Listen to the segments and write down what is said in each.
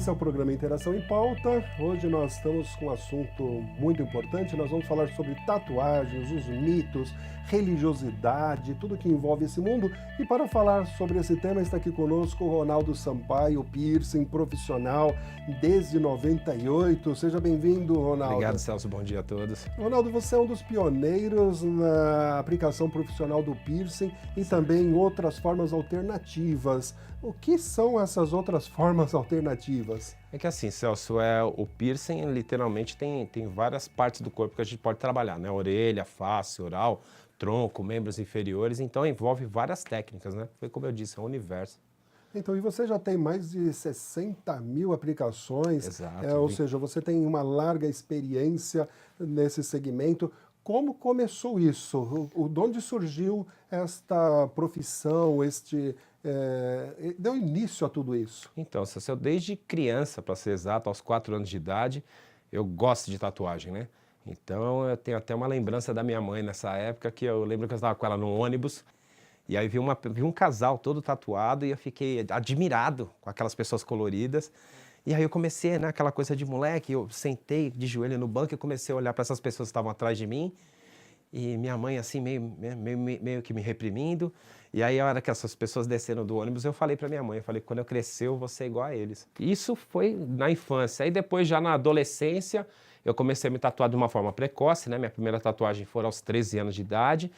Esse é o programa Interação em Pauta. Hoje nós estamos com um assunto muito importante. Nós vamos falar sobre tatuagens, os mitos, religiosidade, tudo que envolve esse mundo. E para falar sobre esse tema está aqui conosco o Ronaldo Sampaio, piercing profissional desde 98. Seja bem-vindo, Ronaldo. Obrigado, Celso. Bom dia a todos. Ronaldo, você é um dos pioneiros na aplicação profissional do piercing e também em outras formas alternativas. O que são essas outras formas alternativas? É que assim, Celso, o piercing literalmente tem várias partes do corpo que a gente pode trabalhar, né? Orelha, face, oral, tronco, membros inferiores, então envolve várias técnicas, né? Foi como eu disse, é um universo. Então, e você já tem mais de 60 mil aplicações, Exato. ou seja, você tem uma larga experiência nesse segmento. Como começou isso? De onde surgiu esta profissão, deu início a tudo isso? Então, Celso, eu desde criança, para ser exato, aos 4 anos de idade, eu gosto de tatuagem, né? Então, eu tenho até uma lembrança da minha mãe nessa época, que eu lembro que eu estava com ela no ônibus, e aí vi um casal todo tatuado e eu fiquei admirado com aquelas pessoas coloridas. E aí eu comecei, né, aquela coisa de moleque, eu sentei de joelho no banco e comecei a olhar para essas pessoas que estavam atrás de mim. E minha mãe assim, meio que me reprimindo. E aí a hora que essas pessoas desceram do ônibus, eu falei para minha mãe, eu falei, quando eu crescer eu vou ser igual a eles. Isso foi na infância. Aí depois já na adolescência, eu comecei a me tatuar de uma forma precoce, né? Minha primeira tatuagem foi aos 13 anos de idade.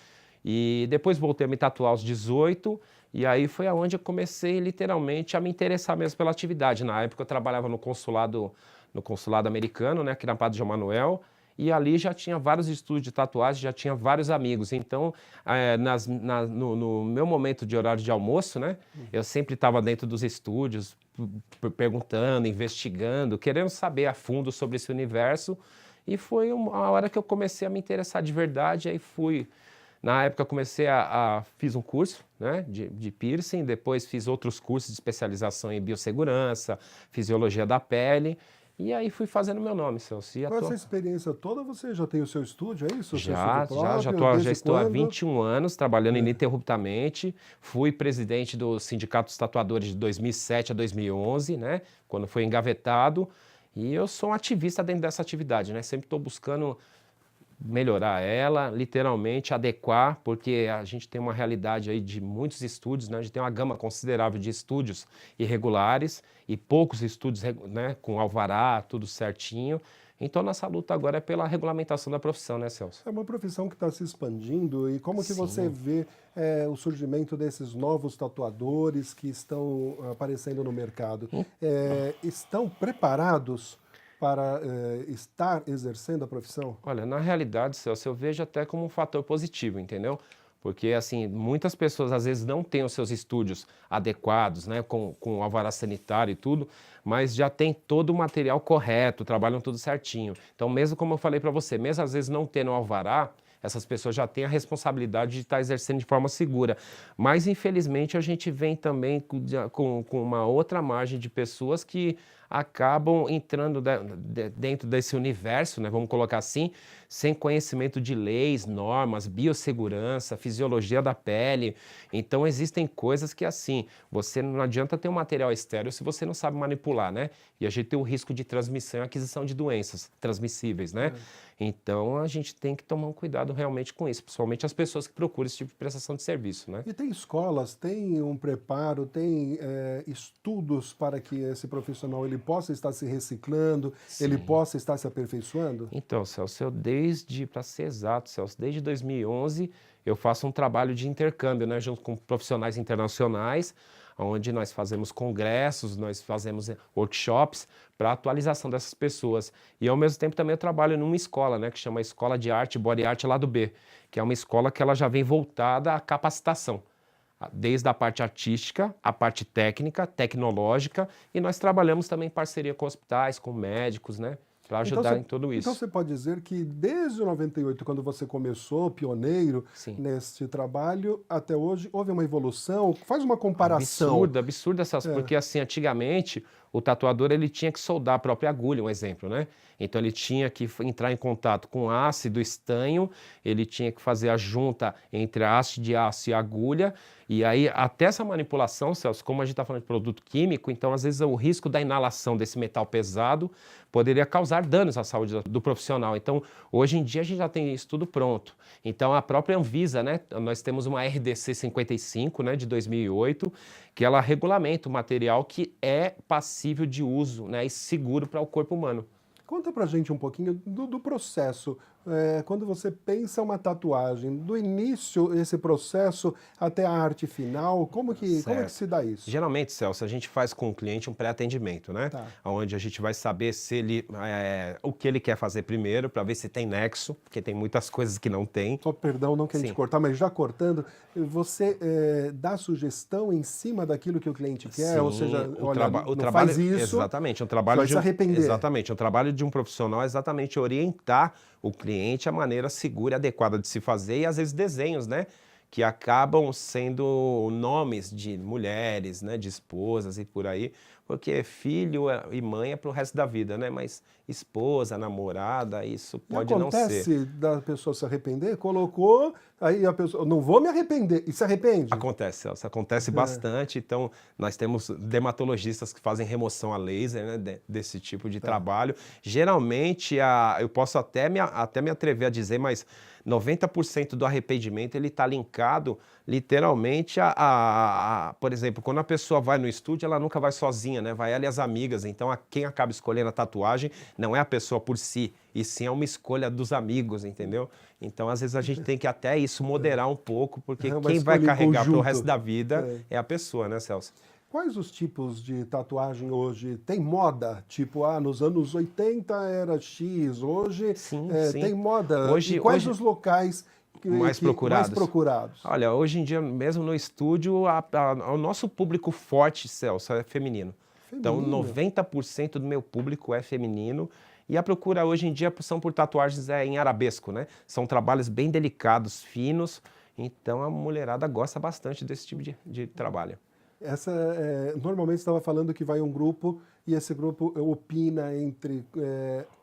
E depois voltei a me tatuar aos 18, e aí foi aonde eu comecei literalmente a me interessar mesmo pela atividade. Na época eu trabalhava no consulado americano, né, aqui na Padre João Manuel, e ali já tinha vários estúdios de tatuagem, já tinha vários amigos. Então, no meu momento de horário de almoço, né, eu sempre estava dentro dos estúdios, perguntando, investigando, querendo saber a fundo sobre esse universo. E foi a hora que eu comecei a me interessar de verdade, aí fui... Na época comecei fiz um curso, né, de piercing, depois fiz outros cursos de especialização em biossegurança, fisiologia da pele, e aí fui fazendo meu nome, Celso. Com essa experiência toda, você já tem o seu estúdio, é isso? Já estou há 21 anos trabalhando ininterruptamente, fui presidente do Sindicato dos Tatuadores de 2007 a 2011, né, quando foi engavetado, e eu sou um ativista dentro dessa atividade, né, sempre estou buscando melhorar ela, literalmente adequar, porque a gente tem uma realidade aí de muitos estúdios, né? A gente tem uma gama considerável de estúdios irregulares e poucos estúdios, né, com alvará, tudo certinho. Então, nossa luta agora é pela regulamentação da profissão, né, Celso? É uma profissão que está se expandindo e como que você vê o surgimento desses novos tatuadores que estão aparecendo no mercado? Estão preparados para estar exercendo a profissão? Olha, na realidade, Celso, eu vejo até como um fator positivo, entendeu? Porque, assim, muitas pessoas às vezes não têm os seus estúdios adequados, né, com alvará sanitário e tudo, mas já tem todo o material correto, trabalham tudo certinho. Então, mesmo como eu falei para você, mesmo às vezes não tendo alvará, essas pessoas já têm a responsabilidade de estar exercendo de forma segura. Mas, infelizmente, a gente vem também com uma outra margem de pessoas que acabam entrando dentro desse universo, né, vamos colocar assim, sem conhecimento de leis, normas, biossegurança, fisiologia da pele. Então, existem coisas que, assim, você não adianta ter um material estéril se você não sabe manipular, né? E a gente tem o risco de transmissão e aquisição de doenças transmissíveis, né? Então, a gente tem que tomar um cuidado realmente com isso, principalmente as pessoas que procuram esse tipo de prestação de serviço, né? E tem escolas, tem um preparo, tem estudos para que esse profissional ele possa estar se reciclando, ele possa estar se aperfeiçoando? Então, Celso, para ser exato, Celso, desde 2011 eu faço um trabalho de intercâmbio, né, junto com profissionais internacionais, onde nós fazemos congressos, nós fazemos workshops para atualização dessas pessoas. E ao mesmo tempo também eu trabalho numa escola, né, que chama Escola de Arte Body Art Lado B, que é uma escola que ela já vem voltada à capacitação, desde a parte artística, a parte técnica, tecnológica, e nós trabalhamos também em parceria com hospitais, com médicos, né? para ajudar em tudo isso. Então você pode dizer que desde o 98, quando você começou, pioneiro Sim. nesse trabalho, até hoje, houve uma evolução? Faz uma comparação. Absurdo essas, porque assim, antigamente, o tatuador ele tinha que soldar a própria agulha, um exemplo, né? Então ele tinha que entrar em contato com ácido, estanho, ele tinha que fazer a junta entre a haste de aço e a agulha, e aí até essa manipulação, Celso, como a gente está falando de produto químico, então às vezes o risco da inalação desse metal pesado poderia causar danos à saúde do profissional. Então hoje em dia a gente já tem isso tudo pronto. Então a própria Anvisa, né, nós temos uma RDC 55, né, de 2008, que ela regulamenta o material que é passível de uso, né, e seguro para o corpo humano. Conta pra gente um pouquinho do processo. Quando você pensa uma tatuagem, do início, esse processo até a arte final, como que se dá isso? Geralmente, Celso, a gente faz com o cliente um pré-atendimento, né? Tá. Onde a gente vai saber se ele, o que ele quer fazer primeiro, para ver se tem nexo, porque tem muitas coisas que não tem. Só perdão, não querendo te cortar, mas já cortando, você dá sugestão em cima daquilo que o cliente quer? Sim, ou seja, olha, o não trabalho, faz isso, exatamente, um trabalho vai se arrepender. Exatamente, um trabalho de um profissional é exatamente orientar o cliente a maneira segura e adequada de se fazer e às vezes desenhos, né? Que acabam sendo nomes de mulheres, né? De esposas e por aí, porque filho e mãe é pro resto da vida, né? Mas esposa, namorada, isso pode não ser. Acontece da pessoa se arrepender? Colocou, aí a pessoa, não vou me arrepender, e se arrepende? Acontece, Celso, acontece bastante. Então, nós temos dermatologistas que fazem remoção a laser, né, desse tipo de trabalho. Geralmente, eu posso até me atrever a dizer, mas 90% do arrependimento ele está linkado literalmente por exemplo, quando a pessoa vai no estúdio, ela nunca vai sozinha, né? Vai ela e as amigas. Então, quem acaba escolhendo a tatuagem não é a pessoa por si, e sim é uma escolha dos amigos, entendeu? Então, às vezes a gente tem que até isso moderar um pouco, porque quem vai carregar para o resto da vida é a pessoa, né, Celso? Quais os tipos de tatuagem hoje? Tem moda? Tipo, nos anos 80 era X, hoje sim. tem moda. Hoje, e quais os locais mais procurados? Mais procurados? Olha, hoje em dia, mesmo no estúdio, o nosso público forte, Celso, é feminino. Então, 90% do meu público é feminino. E a procura hoje em dia são por tatuagens em arabesco, né? São trabalhos bem delicados, finos. Então, a mulherada gosta bastante desse tipo de trabalho. Normalmente você estava falando que vai um grupo e esse grupo opina entre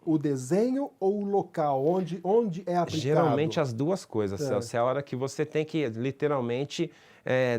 o desenho ou o local, onde é aplicado? Geralmente as duas coisas, Celso. É a hora que você tem que literalmente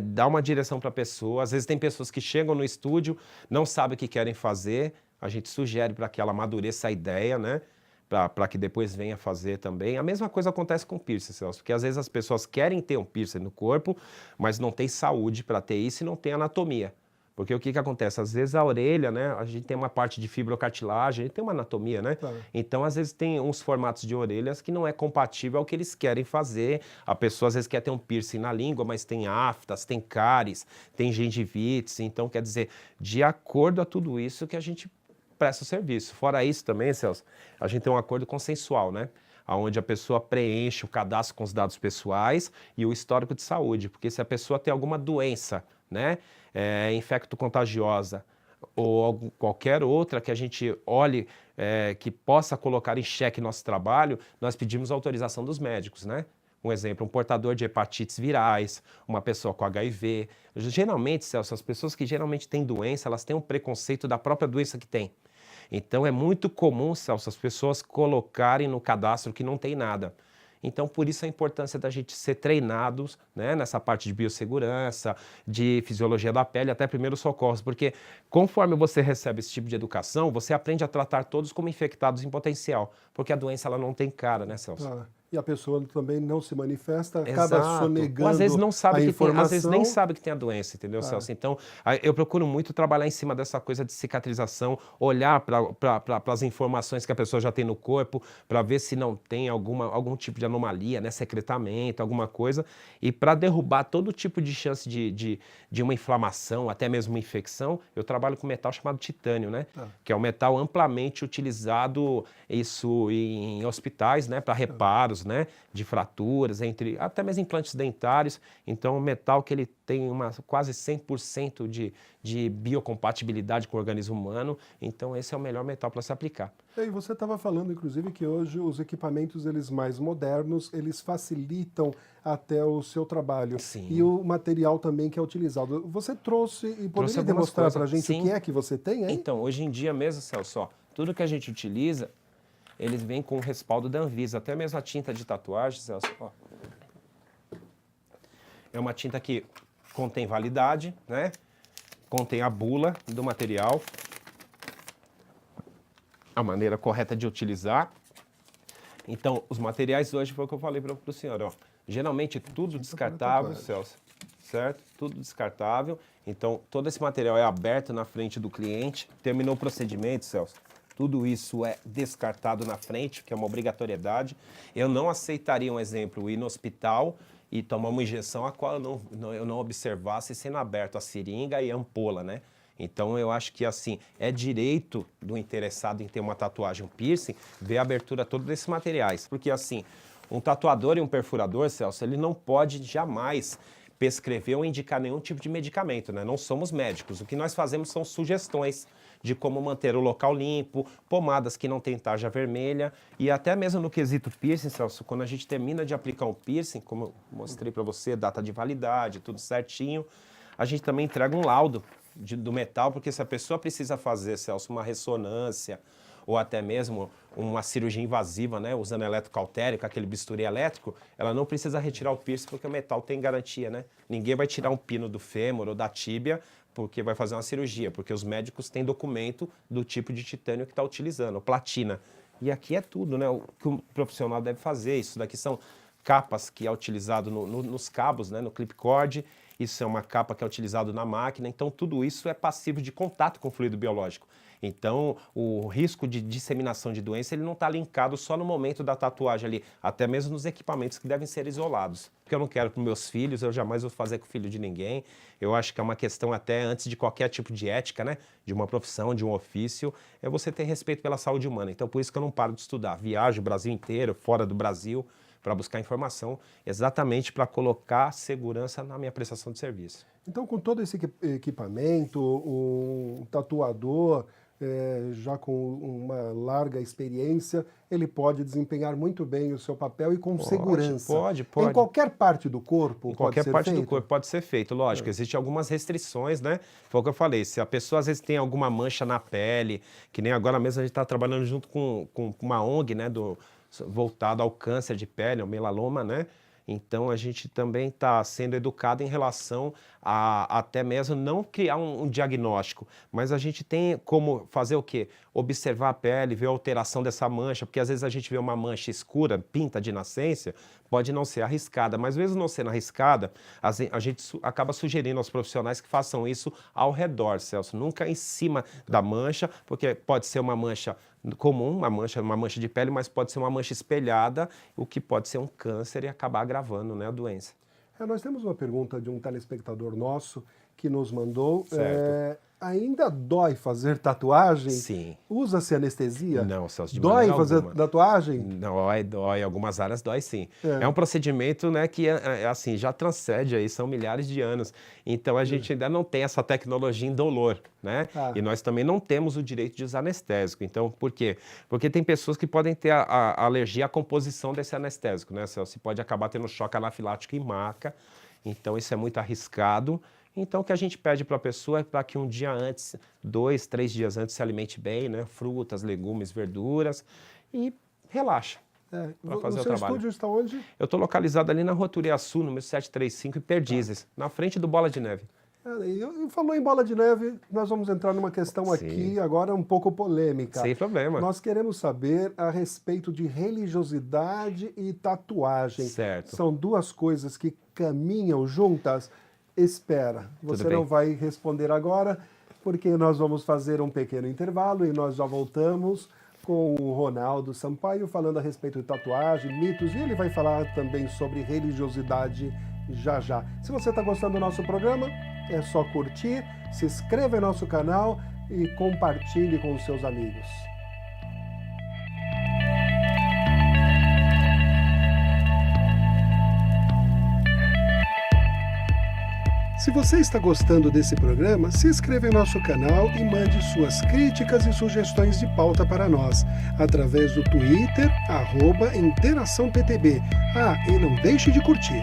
dar uma direção para a pessoa. Às vezes tem pessoas que chegam no estúdio, não sabem o que querem fazer, a gente sugere para que ela amadureça a ideia, né? Para que depois venha fazer também. A mesma coisa acontece com piercing, Celso, porque às vezes as pessoas querem ter um piercing no corpo, mas não tem saúde para ter isso e não tem anatomia. Porque o que acontece? Às vezes a orelha, né? A gente tem uma parte de fibrocartilagem, a gente tem uma anatomia, né? Tá. Então, às vezes tem uns formatos de orelhas que não é compatível ao que eles querem fazer. A pessoa às vezes quer ter um piercing na língua, mas tem aftas, tem cáries, tem gengivites. Então, quer dizer, de acordo a tudo isso que a gente presta o serviço. Fora isso também, Celso, a gente tem um acordo consensual, né? Onde a pessoa preenche o cadastro com os dados pessoais e o histórico de saúde. Porque se a pessoa tem alguma doença, né? Infecto-contagiosa ou qualquer outra que a gente olhe que possa colocar em xeque nosso trabalho, nós pedimos autorização dos médicos, né? Um exemplo, um portador de hepatites virais, uma pessoa com HIV. Geralmente, Celso, as pessoas que geralmente têm doença, elas têm um preconceito da própria doença que têm. Então, é muito comum, Celso, as pessoas colocarem no cadastro que não tem nada. Então, por isso a importância da gente ser treinados, né, nessa parte de biossegurança, de fisiologia da pele, até primeiros socorros, porque conforme você recebe esse tipo de educação, você aprende a tratar todos como infectados em potencial, porque a doença ela não tem cara, né, Celso? E a pessoa também não se manifesta, acaba sonegando. Ou às vezes não sabe a que informação. tem, às vezes nem sabe que tem a doença, entendeu, Celso? Então, eu procuro muito trabalhar em cima dessa coisa de cicatrização, olhar para as informações que a pessoa já tem no corpo, para ver se não tem algum tipo de anomalia, né, secretamento, alguma coisa, e para derrubar todo tipo de chance de uma inflamação, até mesmo uma infecção, eu trabalho com metal chamado titânio, né? Que é um metal amplamente utilizado isso em hospitais, né, para reparos, riscos, né, de fraturas, até mesmo implantes dentários. Então, um metal que ele tem quase 100% de biocompatibilidade com o organismo humano. Então, esse é o melhor metal para se aplicar. E você estava falando, inclusive, que hoje os equipamentos eles mais modernos, eles facilitam até o seu trabalho. Sim. E o material também que é utilizado. Você trouxe e poderia demonstrar para a gente o que é que você tem aí? Então, hoje em dia mesmo, Celso, ó, tudo que a gente utiliza, eles vêm com o respaldo da Anvisa. Até mesmo a tinta de tatuagem, Celso, ó. É uma tinta que contém validade, né? Contém a bula do material, a maneira correta de utilizar. Então, os materiais hoje foi o que eu falei para o senhor, ó. Geralmente tudo descartável, Celso, certo? Tudo descartável. Então, todo esse material é aberto na frente do cliente. Terminou o procedimento, Celso, tudo isso é descartado na frente, que é uma obrigatoriedade. Eu não aceitaria, um exemplo, ir no hospital e tomar uma injeção a qual eu não observasse sendo aberto a seringa e a ampola, né? Então, eu acho que, assim, é direito do interessado em ter uma tatuagem, um piercing, ver a abertura toda desses materiais. Porque, assim, um tatuador e um perfurador, Celso, ele não pode jamais prescrever ou indicar nenhum tipo de medicamento, né? Não somos médicos. O que nós fazemos são sugestões de como manter o local limpo, pomadas que não tem tarja vermelha e até mesmo no quesito piercing, Celso, quando a gente termina de aplicar um piercing, como eu mostrei para você, data de validade, tudo certinho, a gente também entrega um laudo do metal, porque se a pessoa precisa fazer, Celso, uma ressonância ou até mesmo uma cirurgia invasiva, né, usando eletrocautério, aquele bisturi elétrico, ela não precisa retirar o piercing porque o metal tem garantia, né? Ninguém vai tirar um pino do fêmur ou da tíbia porque vai fazer uma cirurgia, porque os médicos têm documento do tipo de titânio que está utilizando, platina. E aqui é tudo, né? O que o profissional deve fazer. Isso daqui são capas que é utilizado nos cabos, né, no clipcord. Isso é uma capa que é utilizado na máquina. Então, tudo isso é passivo de contato com o fluido biológico. Então, o risco de disseminação de doença ele não está linkado só no momento da tatuagem ali, até mesmo nos equipamentos que devem ser isolados. Porque eu não quero com meus filhos, eu jamais vou fazer com o filho de ninguém. Eu acho que é uma questão até antes de qualquer tipo de ética, né? De uma profissão, de um ofício, é você ter respeito pela saúde humana. Então, por isso que eu não paro de estudar. Viajo o Brasil inteiro, fora do Brasil, para buscar informação, exatamente para colocar segurança na minha prestação de serviço. Então, com todo esse equipamento, um tatuador já com uma larga experiência, ele pode desempenhar muito bem o seu papel e com segurança. Pode. Em qualquer parte do corpo em qualquer parte do corpo pode ser feito, lógico. Existem algumas restrições, né? Foi o que eu falei, se a pessoa às vezes tem alguma mancha na pele, que nem agora mesmo a gente está trabalhando junto com uma ONG, né, voltado ao câncer de pele, ao melaloma, né? Então, a gente também está sendo educado em relação a até mesmo não criar um diagnóstico, mas a gente tem como fazer o quê? Observar a pele, ver a alteração dessa mancha, porque às vezes a gente vê uma mancha escura, pinta de nascença, pode não ser arriscada, mas mesmo não sendo arriscada, a gente acaba sugerindo aos profissionais que façam isso ao redor, Celso, nunca em cima da mancha, porque pode ser uma mancha comum, uma mancha de pele, mas pode ser uma mancha espelhada, o que pode ser um câncer e acabar agravando, né, a doença. Nós temos uma pergunta de um telespectador nosso que nos mandou. Certo. Ainda dói fazer tatuagem? Sim. Usa-se anestesia? Não, Celso, de dói maneira fazer alguma. tatuagem? Dói. Algumas áreas dói sim. É um procedimento, né, que assim, já transcende aí, são milhares de anos. Então a gente ainda não tem essa tecnologia indolor, né? E nós também não temos o direito de usar anestésico. Então, por quê? Porque tem pessoas que podem ter a alergia à composição desse anestésico, né, Celso? Você pode acabar tendo choque anafilático em maca. Então isso é muito arriscado. Então, o que a gente pede para a pessoa é para que um dia antes, 2, 3 dias antes, se alimente bem, né? Frutas, legumes, verduras e relaxa para fazer o trabalho. O seu estúdio está onde? Eu estou localizado ali na Rua Turiaçu, número 735, em Perdizes, na frente do Bola de Neve. Falou em bola de neve, nós vamos entrar numa questão aqui agora um pouco polêmica. Sem problema. Nós queremos saber a respeito de religiosidade e tatuagem. Certo. São duas coisas que caminham juntas? Espera, você não vai responder agora, porque nós vamos fazer um pequeno intervalo e nós já voltamos com o Ronaldo Sampaio falando a respeito de tatuagem, mitos, e ele vai falar também sobre religiosidade já. Se você está gostando do nosso programa, é só curtir, se inscreva em nosso canal e compartilhe com os seus amigos. Se você está gostando desse programa, se inscreva em nosso canal e mande suas críticas e sugestões de pauta para nós, através do Twitter, @InteraçãoPTB. E não deixe de curtir.